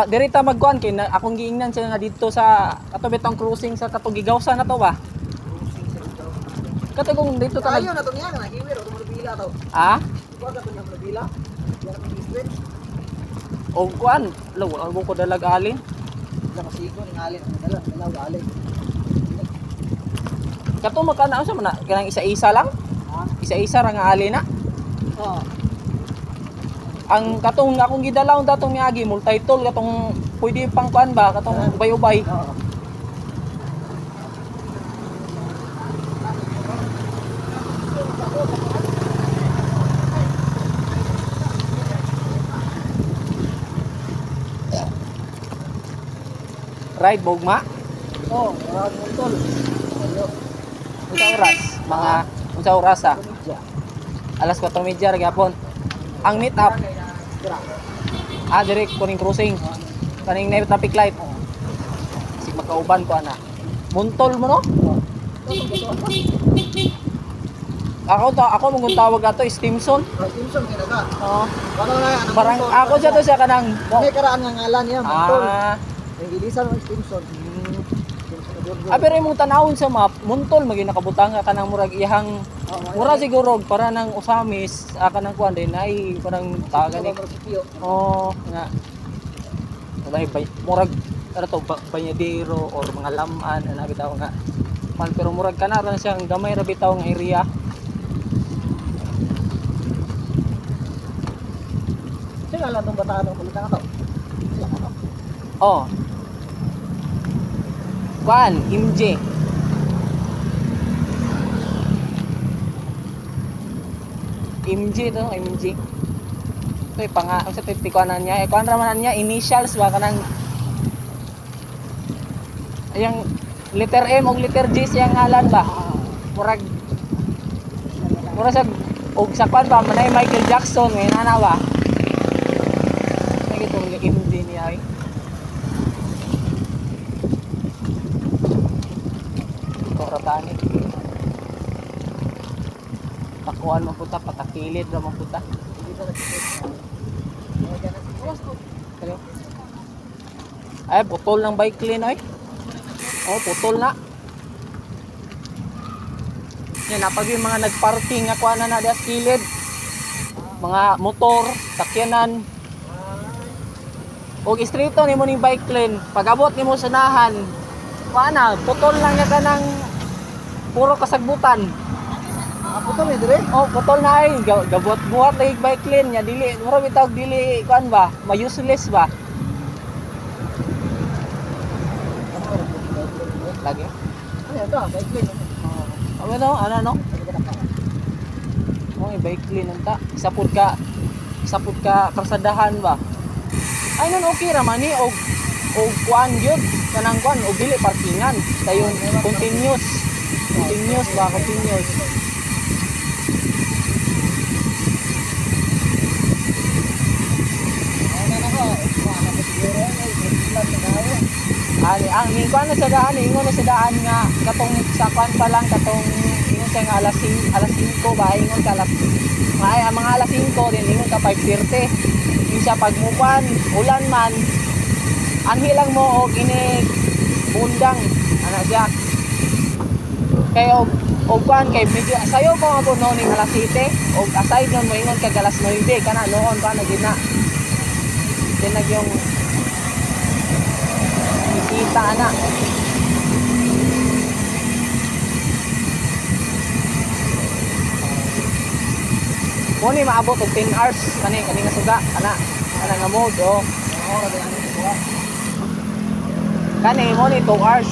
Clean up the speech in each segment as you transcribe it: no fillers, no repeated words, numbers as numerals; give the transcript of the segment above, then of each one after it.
Dirita magkuan kay akong giingnan siya nga dito sa ato bitong cruising sa katong gigawsa na to ba? Kato kung dito ta. Ayo na to niya na hiwir o tumulbila to. Ha? Kuha ka to niya tumulbila. Yan ang street. O kuan, law ko dalag alin. Sa masigo ning alin ang dalaw alin. Kato makana sa man kanang isa-isa lang? Ha? Isa-isa ra nga alin na. Oo. Ang katong akong gidalaw datong miagi multi-tool katong pwede pang kuan ba katong ubay-ubay. Oo. Ride bogma. Oh, marag mo tol. Ayo. Unsa oras? Mga unsa oras ah? Media. Alas 4:30 ra gyapon. Ang meet up Dira. direct kuning cruising. Kaning na traffic light. Sig makauban ko ana. Muntol mo no? Ako mong tawag ato Stimson. Simpson kinaga. Oo. Ano na yan? Parang ako siya to siya kanang May karaan nga ngalan niya, Montol. Ah. Yung ilisan ng Simpson. Pero imong tanawon sa map, Muntol magi nakabutang ka kanang murag iyang mura siguro para nang usamis kanang kuan din ay parang taga ni. Oh, nga. Murag ano to banyadero or mga laman ana bitaw nga. Man pero murag kana ra siyang gamay ra bitaw nga area. Sino lang itong bataan ng kulita nga to? Sila ka to? Oh. Kuan, MJ. MJ to, MJ. Ito yung sa tikuanan niya. Kuan ramanan niya, initials ba kanang ayang letter M o letter G siyang ngalan ba? Murag sa og sa kuan ba manay Michael Jackson ngayon ana ba? May itong MJ niya ay. Ratani. Pakuan mo puta, patakilid ra mo puta. Ay, putol ng bike lane oy. Oh, putol na. Yan napag yung mga nagparking nga kuan na sa kilid. Mga motor, sakyanan. Og istrito nimo ning bike lane, pag-abot nimo sa nahan, kuana, putol lang nga kanang puro kasagbutan. Putol eh, dire? Oh, putol na ay gabot-buhat lagi bike lane nya dili, mura bitaw dili kuan ba, ma-useless ba? Lagi. Ano ito? Bike lane. Ano no? Ano no? Oh, bike lane nanta. Isapud ka karsadahan ba? Ay non okay ra man ni og kuan gyud kanang kuan og dili parkingan. Dayon continuous ba, continuous. Ani ang kuan na sa daan, ingon na sa daan nga katong sa kuan pa lang katong ingon sa nga alas 5 ba, ingon ka alas ang mga alas 5 din ingon ka 5:30. Isa pagmukan, ulan man, anhi lang mo og ini bundang ana siya. Kay og kuan kay medyo sayo ko nga puno ning alas 7 og aside nun mo ingon ka alas 9 kana noon pa na gina. Dinag yung bisita ana. Mo ni maabot og 10 hours kani nga suga ana nga mode oh. Kani mo ni 2 hours.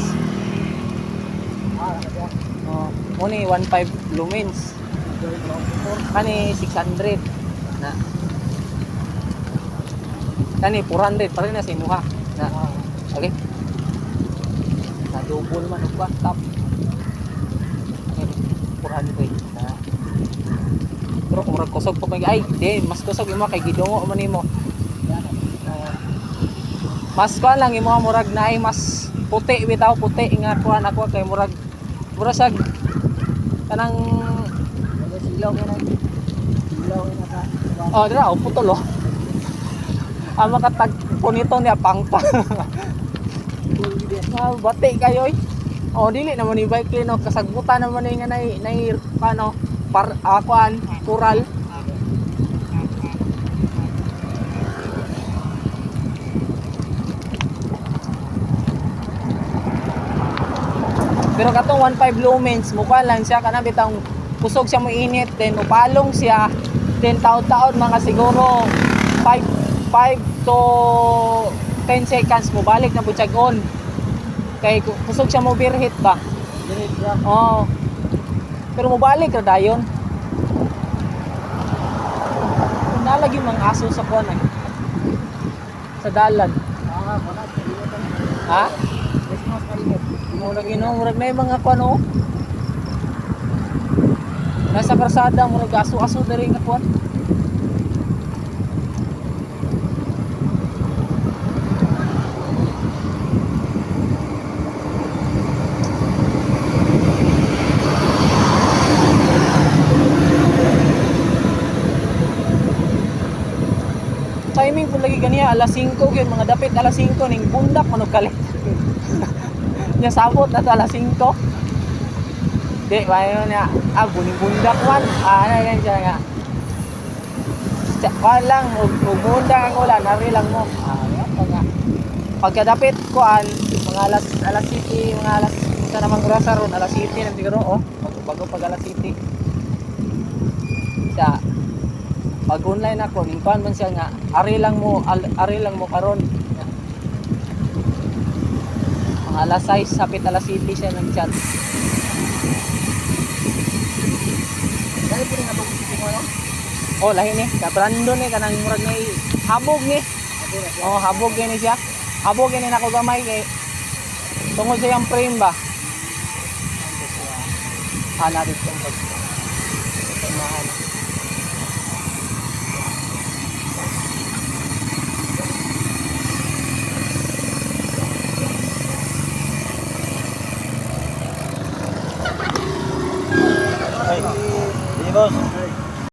Oh, mo ni 1.5 lumens. Kani 600 na. Kani 400 pa rin na sa imuha na. Okay. Na double man og ba top. 400 na. Pero kung murag kusog pa ay di mas kusog imo kay gidungo man nimo. Mas kuan lang imo murag naay mas puti bitaw puti nga kuan ako kay murag sa kanang silaw nga na. Silaw nga na. oh dira putol oh. Ang makatag punito niya pangpang. Bati kayo eh. O dili naman ni bike no kasagbutan naman ni nga nay ano kuan kural. Pero katong 1.5 lumens mukha lang siya kana bitang kusog siya mo init then upalong siya then taon-taon mga siguro 5 to 10 seconds mo balik na butyag on. Kay kusog siya mo overheat ba? Dirit siya. Oo. Pero mobalik ra dayon. Kung nalagi mang aso sa kuan ay. Sa dalan. Wala. Ha? Christmas kalimot. Murag murag na yung mga kuan oh. Nasa karsada murag aso-aso diri nga kuan. Timing po lagi ganiya alas 5 gyud mga dapit alas 5 ning bundak manug kalit. Nya sabot na to alas 5. Di bayo na buning bundak man. Ano yan siya nga. Kuan lang ug bundak ang ulan nari lang mo. Yan pa nga. Pagkadapit kuan mga alas 7 mga alas sa namang grasa ron alas 7 na siguro oh. Bago pag alas 7. Sa pag online ako ning kuan man siya nga ari lang mo karon mga alas 6 hapit alas 7 siya nag chat Dahil po rin natong isipin mo, no? oh lahi ni ka Brandon ni kanang murag ni habog ni oh habog ni siya habog ni nako gamay kay tungod sa yang frame ba natin tungkol mahal